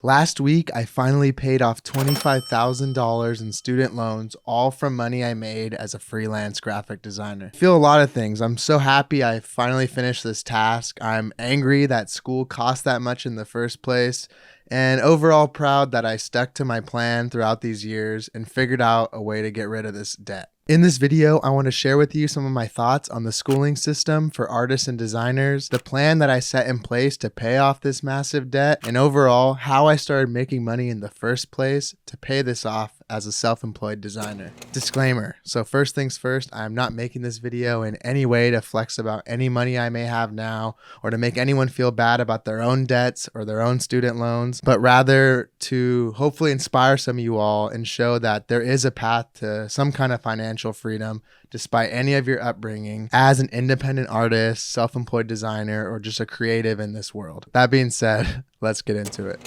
Last week, I finally paid off $25,000 in student loans, all from money I made as a freelance graphic designer. I feel a lot of things. I'm so happy I finally finished this task. I'm angry that school cost that much in the first place, and overall proud that I stuck to my plan throughout these years and figured out a way to get rid of this debt. In this video, I want to share with you some of my thoughts on the schooling system for artists and designers, the plan that I set in place to pay off this massive debt, and overall, how I started making money in the first place to pay this off as a self-employed designer. Disclaimer. So first things first, I'm not making this video in any way to flex about any money I may have now or to make anyone feel bad about their own debts or their own student loans, but rather to hopefully inspire some of you all and show that there is a path to some kind of financial freedom despite any of your upbringing as an independent artist, self-employed designer, or just a creative in this world. That being said, let's get into it.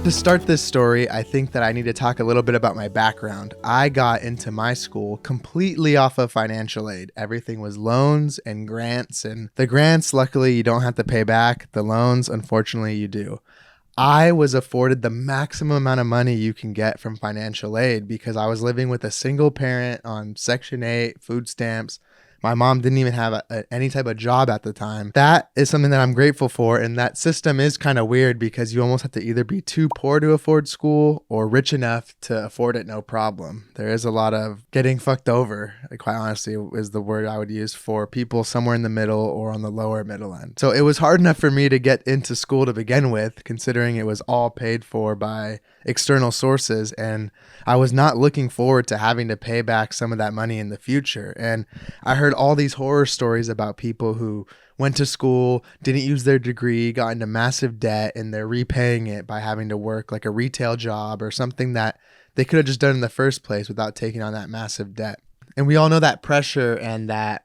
To start this story, I think that I need to talk a little bit about my background. I got into my school completely off of financial aid. Everything was loans and grants, and the grants, luckily, you don't have to pay back. The loans, unfortunately, you do. I was afforded the maximum amount of money you can get from financial aid because I was living with a single parent on Section 8, food stamps. My mom didn't even have any type of job at the time. That is something that I'm grateful for, and that system is kind of weird because you almost have to either be too poor to afford school or rich enough to afford it no problem. There is a lot of getting fucked over, quite honestly, is the word I would use for people somewhere in the middle or on the lower middle end. So it was hard enough for me to get into school to begin with, considering it was all paid for by external sources, and I was not looking forward to having to pay back some of that money in the future. And I heard all these horror stories about people who went to school, didn't use their degree, got into massive debt, and they're repaying it by having to work like a retail job or something that they could have just done in the first place without taking on that massive debt. And we all know that pressure and that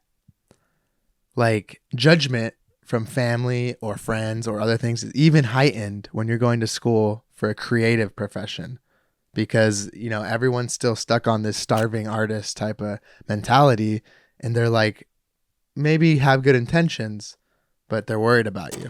like judgment from family or friends or other things is even heightened when you're going to school for a creative profession, because, you know, everyone's still stuck on this starving artist type of mentality, and they're like, maybe have good intentions, but they're worried about you.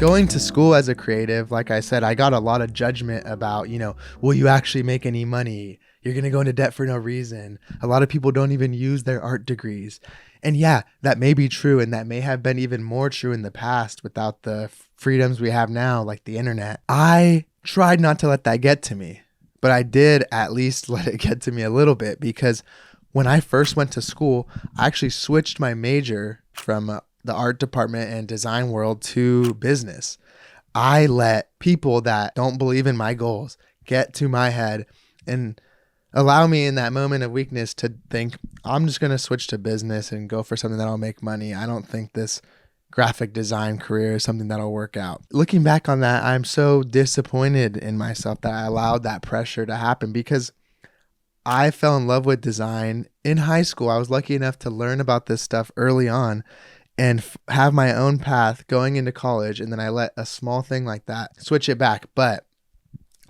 Going to school as a creative, like I said, I got a lot of judgment about, you know, will you actually make any money? You're going to go into debt for no reason. A lot of people don't even use their art degrees. And yeah, that may be true, and that may have been even more true in the past without the freedoms we have now, like the internet. I tried not to let that get to me, but I did at least let it get to me a little bit, because when I first went to school, I actually switched my major from the art department and design world to business. I let people that don't believe in my goals get to my head and allow me in that moment of weakness to think, I'm just going to switch to business and go for something that'll make money. I don't think this graphic design career is something that'll work out. Looking back on that, I'm so disappointed in myself that I allowed that pressure to happen, because I fell in love with design in high school. I was lucky enough to learn about this stuff early on and have my own path going into college, and then I let a small thing like that switch it back. But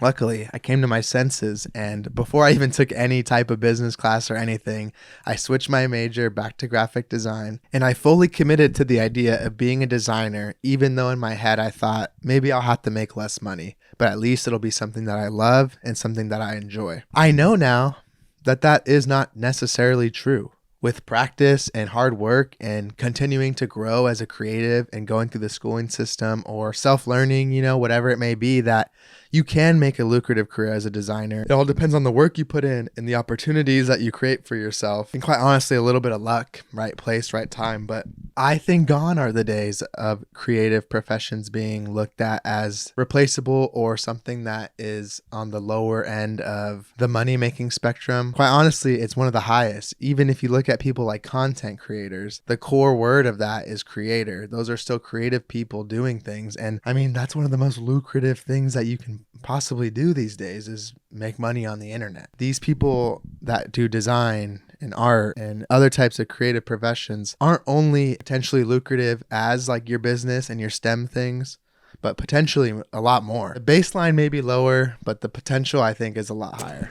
luckily, I came to my senses, and before I even took any type of business class or anything, I switched my major back to graphic design, and I fully committed to the idea of being a designer, even though in my head I thought maybe I'll have to make less money, but at least it'll be something that I love and something that I enjoy. I know now that that is not necessarily true. With practice and hard work and continuing to grow as a creative and going through the schooling system or self-learning, you know, whatever it may be, that you can make a lucrative career as a designer. It all depends on the work you put in and the opportunities that you create for yourself. And quite honestly, a little bit of luck, right place, right time. But I think gone are the days of creative professions being looked at as replaceable or something that is on the lower end of the money-making spectrum. Quite honestly, it's one of the highest. Even if you look at people like content creators, the core word of that is creator. Those are still creative people doing things. And I mean, that's one of the most lucrative things that you can possibly do these days, is make money on the internet. These people that do design and art and other types of creative professions aren't only potentially lucrative as like your business and your STEM things, but potentially a lot more. The baseline may be lower, but the potential, I think, is a lot higher.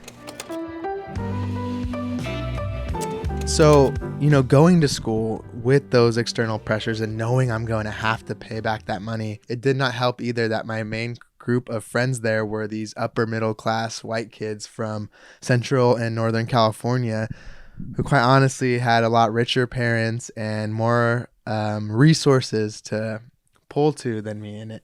So, you know, going to school, with those external pressures and knowing I'm going to have to pay back that money, it did not help either that my main group of friends there were these upper middle class white kids from Central and Northern California who quite honestly had a lot richer parents and more resources to pull to than me. And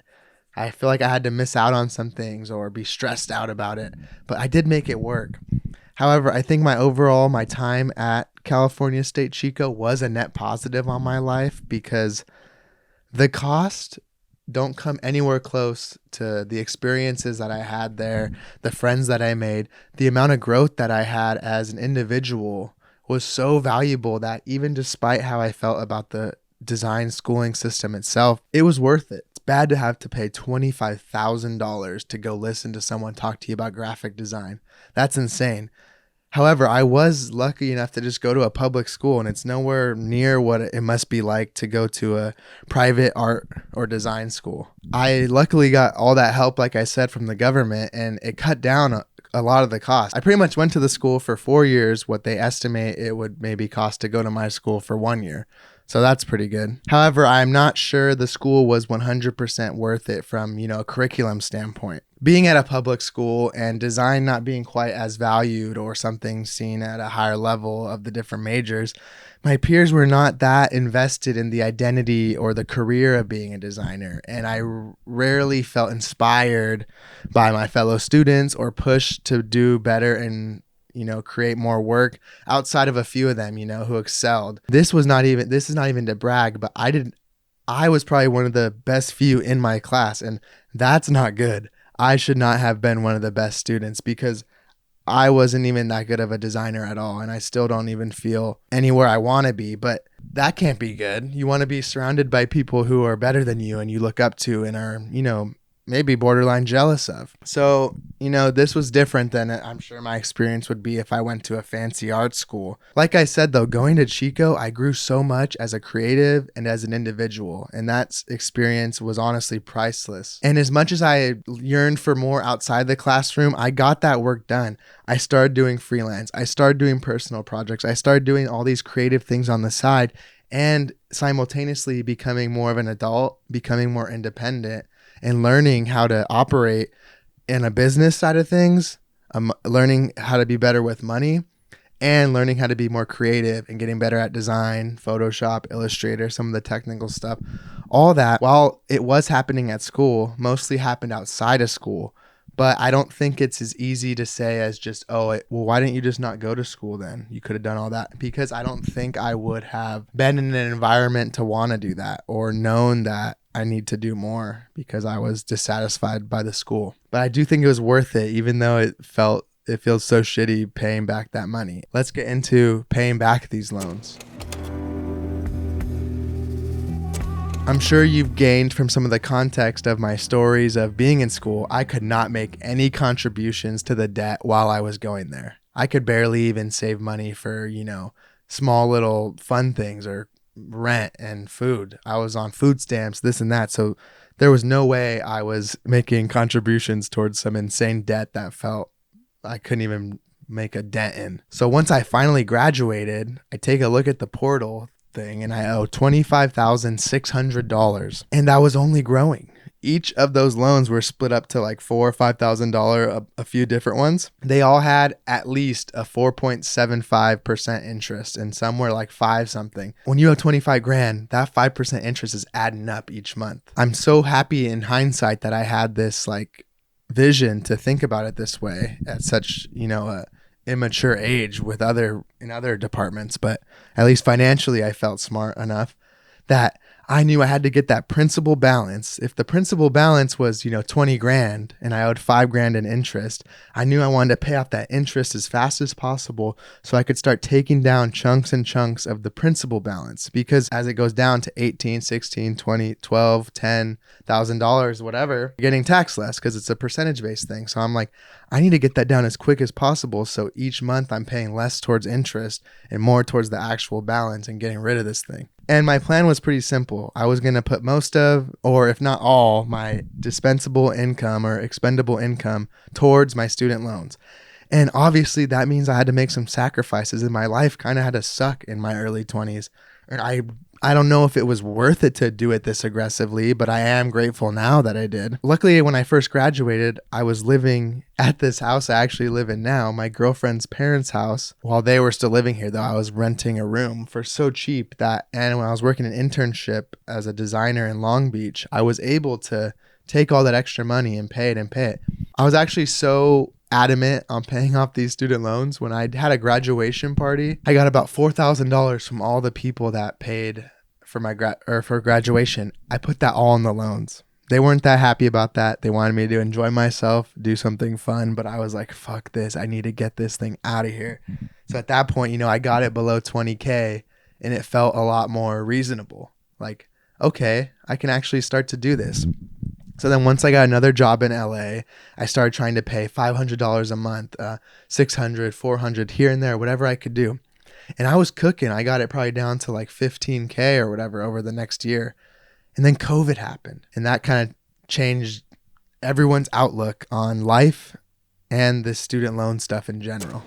I feel like I had to miss out on some things or be stressed out about it, but I did make it work. However, I think my time at California State Chico was a net positive on my life because the cost don't come anywhere close to the experiences that I had there, the friends that I made, the amount of growth that I had as an individual was so valuable that even despite how I felt about the design schooling system itself, it was worth it. It's bad to have to pay $25,000 to go listen to someone talk to you about graphic design. That's insane. However, I was lucky enough to just go to a public school, and it's nowhere near what it must be like to go to a private art or design school. I luckily got all that help, like I said, from the government, and it cut down a lot of the cost. I pretty much went to the school for 4 years, what they estimate it would maybe cost to go to my school for 1 year. So that's pretty good. However, I'm not sure the school was 100% worth it from, a curriculum standpoint. Being at a public school and design not being quite as valued or something seen at a higher level of the different majors, my peers were not that invested in the identity or the career of being a designer. And I rarely felt inspired by my fellow students or pushed to do better and create more work outside of a few of them, who excelled. This is not even to brag, but I was probably one of the best few in my class, and that's not good. I should not have been one of the best students because I wasn't even that good of a designer at all. And I still don't even feel anywhere I want to be, but that can't be good. You want to be surrounded by people who are better than you and you look up to and are, maybe borderline jealous of. So, this was different than I'm sure my experience would be if I went to a fancy art school. Like I said, though, going to Chico, I grew so much as a creative and as an individual. And that experience was honestly priceless. And as much as I yearned for more outside the classroom, I got that work done. I started doing freelance. I started doing personal projects. I started doing all these creative things on the side and simultaneously becoming more of an adult, becoming more independent, and learning how to operate in a business side of things, learning how to be better with money, and learning how to be more creative and getting better at design, Photoshop, Illustrator, some of the technical stuff. All that, while it was happening at school, mostly happened outside of school. But I don't think it's as easy to say as just, why didn't you just not go to school then? You could have done all that. Because I don't think I would have been in an environment to want to do that or known that I need to do more because I was dissatisfied by the school. But I do think it was worth it, even though it feels so shitty paying back that money. Let's get into paying back these loans. I'm sure you've gained from some of the context of my stories of being in school. I could not make any contributions to the debt while I was going there. I could barely even save money for, small little fun things or rent and food. I was on food stamps, this and that. So there was no way I was making contributions towards some insane debt that felt I couldn't even make a dent in. So once I finally graduated, I take a look at the portal thing and I owe $25,600, and that was only growing. Each of those loans were split up to like $4,000 or $5,000, a few different ones. They all had at least a 4.75% interest, and some were like 5 something. When you have 25 grand, that 5% interest is adding up each month. I'm so happy in hindsight that I had this like vision to think about it this way at such, a immature age in other departments, but at least financially I felt smart enough that I knew I had to get that principal balance. If the principal balance was, 20 grand and I owed 5 grand in interest, I knew I wanted to pay off that interest as fast as possible so I could start taking down chunks and chunks of the principal balance. Because as it goes down to 18, 16, 20, 12, $10,000, whatever, you're getting taxed less because it's a percentage based thing. So I'm like, I need to get that down as quick as possible. So each month I'm paying less towards interest and more towards the actual balance and getting rid of this thing. And my plan was pretty simple. I was going to put most of, or if not all, my dispensable income or expendable income towards my student loans. And obviously that means I had to make some sacrifices, and my life kind of had to suck in my early 20s. And I don't know if it was worth it to do it this aggressively, but I am grateful now that I did. Luckily, when I first graduated, I was living at this house I actually live in now, my girlfriend's parents' house. While they were still living here, though, I was renting a room for so cheap that, and when I was working an internship as a designer in Long Beach, I was able to take all that extra money and pay it. I was actually so adamant on paying off these student loans. When I had a graduation party, I got about $4,000 from all the people that paid for my for graduation. I put that all in the loans. They weren't that happy about that. They wanted me to enjoy myself, do something fun, but I was like, fuck this. I need to get this thing out of here. So at that point, I got it below 20K and it felt a lot more reasonable. Like, okay, I can actually start to do this. So then once I got another job in LA, I started trying to pay $500 a month, $600, $400 here and there, whatever I could do. And I was cooking. I got it probably down to like 15K or whatever over the next year. And then COVID happened. And that kind of changed everyone's outlook on life and the student loan stuff in general.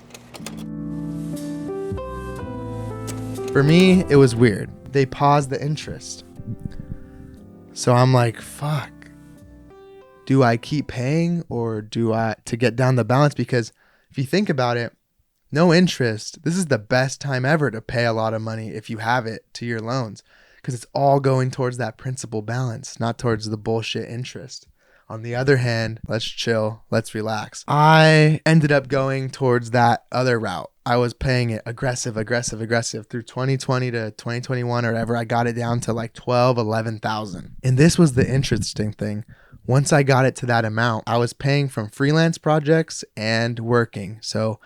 For me, it was weird. They paused the interest. So I'm like, fuck. Do I keep paying or do I to get down the balance? Because if you think about it, no interest. This is the best time ever to pay a lot of money if you have it to your loans, because it's all going towards that principal balance, not towards the bullshit interest. On the other hand, let's chill, let's relax. I ended up going towards that other route. I was paying it aggressive through 2020 to 2021 or whatever. I got it down to like 11,000. And this was the interesting thing. Once I got it to that amount, I was paying from freelance projects and working. So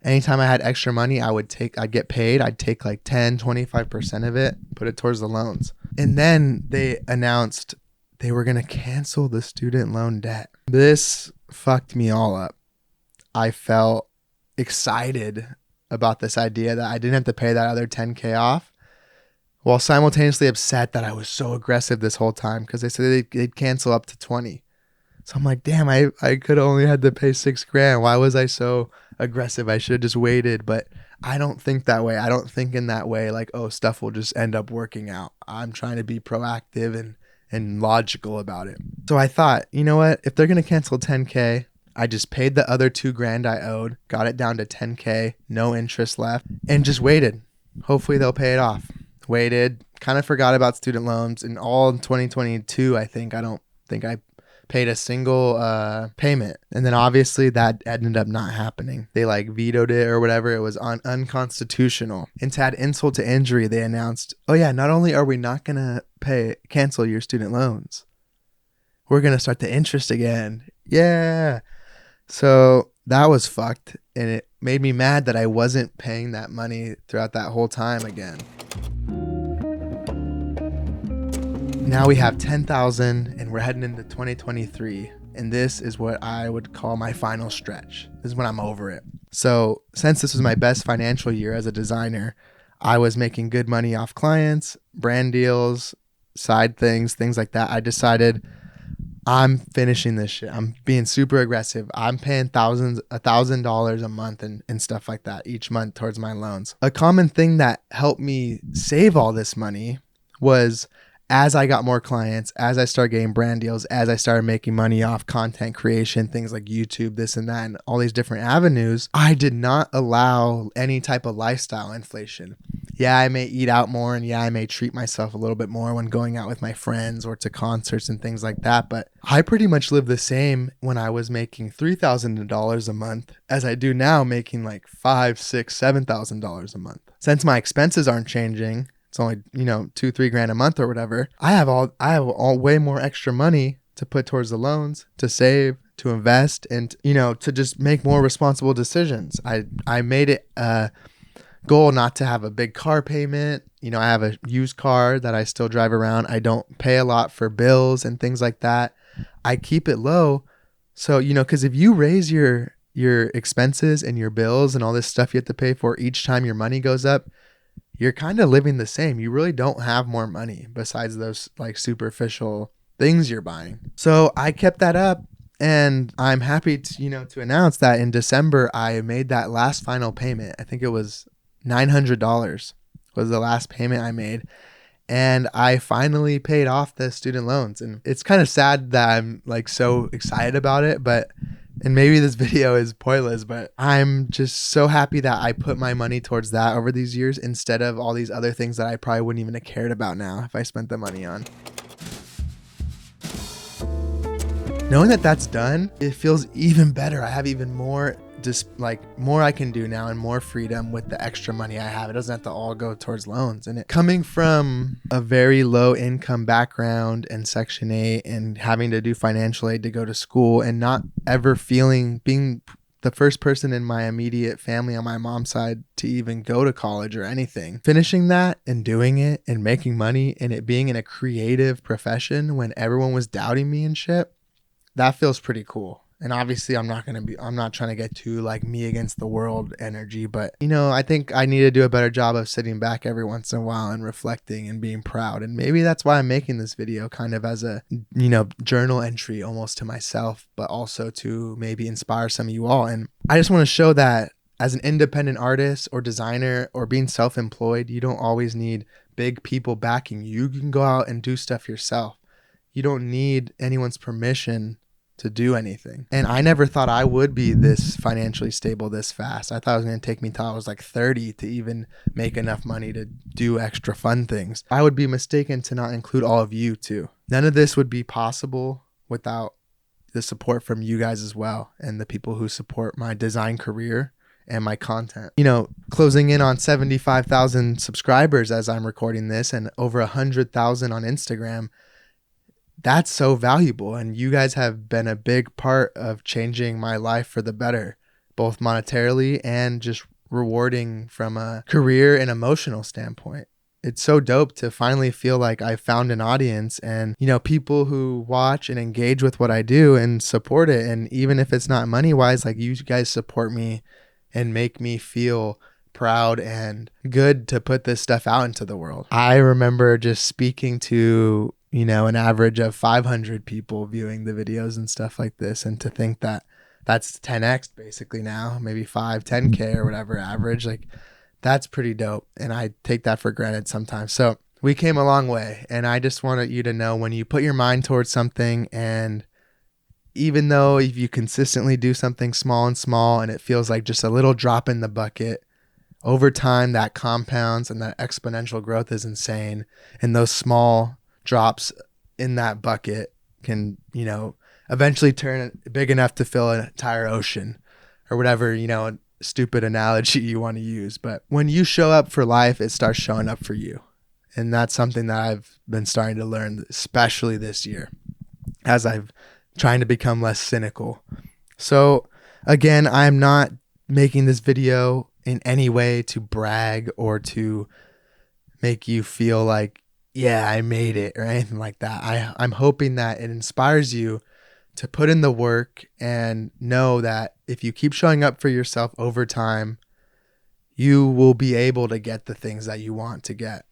anytime I had extra money, I'd get paid. I'd take like 10, 25% of it, put it towards the loans. And then they announced they were going to cancel the student loan debt. This fucked me all up. I felt excited about this idea that I didn't have to pay that other 10K off, while simultaneously upset that I was so aggressive this whole time, because they said they'd cancel up to 20. So I'm like, damn, I could have only had to pay $6,000. Why was I so aggressive? I should have just waited. But I don't think that way. I don't think in that way, like, oh, stuff will just end up working out. I'm trying to be proactive and logical about it. So I thought, you know what? If they're going to cancel 10K, I just paid the other $2,000 I owed, got it down to 10K, no interest left, and just waited. Hopefully they'll pay it off. Waited, kind of forgot about student loans. And all in 2022, I don't think I paid a single payment. And then obviously that ended up not happening. They like vetoed it or whatever. It was unconstitutional. And to add insult to injury, they announced, oh yeah, not only are we not going to cancel your student loans, we're going to start the interest again. Yeah. So that was fucked. And it made me mad that I wasn't paying that money throughout that whole time again. Now we have 10,000 and we're heading into 2023. And this is what I would call my final stretch. This is when I'm over it. So since this was my best financial year as a designer, I was making good money off clients, brand deals, side things like that. I decided I'm finishing this shit. I'm being super aggressive. I'm paying $1,000 a month and stuff like that each month towards my loans. A common thing that helped me save all this money was, as I got more clients, as I started getting brand deals, as I started making money off content creation, things like YouTube, this and that, and all these different avenues, I did not allow any type of lifestyle inflation. Yeah, I may eat out more, and yeah, I may treat myself a little bit more when going out with my friends or to concerts and things like that. But I pretty much lived the same when I was making $3,000 a month as I do now, making like $5,000, $6,000, $7,000 a month. Since my expenses aren't changing, it's only, $2,000-$3,000 a month or whatever. I have way more extra money to put towards the loans, to save, to invest, and, to just make more responsible decisions. I made it a goal not to have a big car payment. I have a used car that I still drive around. I don't pay a lot for bills and things like that. I keep it low. So, because if you raise your expenses and your bills and all this stuff you have to pay for each time your money goes up, you're kind of living the same. You really don't have more money besides those like superficial things you're buying. So I kept that up, and I'm happy to announce that in December, I made that last final payment. I think it was $900 was the last payment I made. and I finally paid off the student loans. And it's kind of sad that I'm like so excited about it, but and maybe this video is pointless, but I'm just so happy that I put my money towards that over these years instead of all these other things that I probably wouldn't even have cared about now if I spent the money on. Knowing that that's done, it feels even better. I have even more more I can do now and more freedom with the extra money I have. It doesn't have to all go towards loans. And it coming from a very low income background and Section 8 and having to do financial aid to go to school and not ever being the first person in my immediate family on my mom's side to even go to college or anything. Finishing that and doing it and making money and it being in a creative profession when everyone was doubting me and shit, that feels pretty cool. And obviously I'm not trying to get too like me against the world energy, but I think I need to do a better job of sitting back every once in a while and reflecting and being proud. And maybe that's why I'm making this video kind of as a, journal entry almost to myself, but also to maybe inspire some of you all. And I just want to show that as an independent artist or designer or being self-employed, you don't always need big people backing you. You can go out and do stuff yourself. You don't need anyone's permission to do anything. And I never thought I would be this financially stable this fast. I thought it was going to take me till I was like 30 to even make enough money to do extra fun things. I would be mistaken to not include all of you too. None of this would be possible without the support from you guys as well and the people who support my design career and my content. Closing in on 75,000 subscribers as I'm recording this and over 100,000 on Instagram. That's so valuable. And you guys have been a big part of changing my life for the better, both monetarily and just rewarding from a career and emotional standpoint. It's so dope to finally feel like I found an audience and, people who watch and engage with what I do and support it. And even if it's not money wise, like you guys support me and make me feel proud and good to put this stuff out into the world. I remember just speaking to an average of 500 people viewing the videos and stuff like this. And to think that that's 10x basically now, maybe 10K or whatever average, like that's pretty dope. And I take that for granted sometimes. So we came a long way. And I just wanted you to know when you put your mind towards something, and even though if you consistently do something small and it feels like just a little drop in the bucket, over time that compounds and that exponential growth is insane. And those small drops in that bucket can, eventually turn big enough to fill an entire ocean or whatever, stupid analogy you want to use. But when you show up for life, it starts showing up for you. And that's something that I've been starting to learn, especially this year, as I've trying to become less cynical. So again, I'm not making this video in any way to brag or to make you feel like, yeah, I made it or anything like that. I'm hoping that it inspires you to put in the work and know that if you keep showing up for yourself over time, you will be able to get the things that you want to get.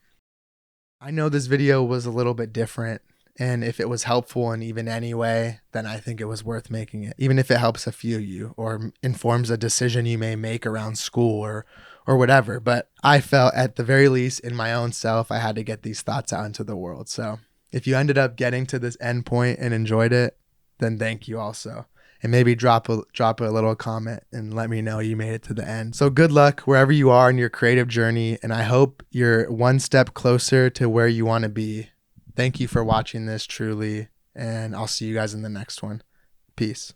I know this video was a little bit different, and if it was helpful in even any way, then I think it was worth making it, even if it helps a few of you or informs a decision you may make around school or whatever. But I felt at the very least in my own self, I had to get these thoughts out into the world. So if you ended up getting to this end point and enjoyed it, then thank you also. And maybe drop a little comment and let me know you made it to the end. So good luck wherever you are in your creative journey. And I hope you're one step closer to where you want to be. Thank you for watching this truly. And I'll see you guys in the next one. Peace.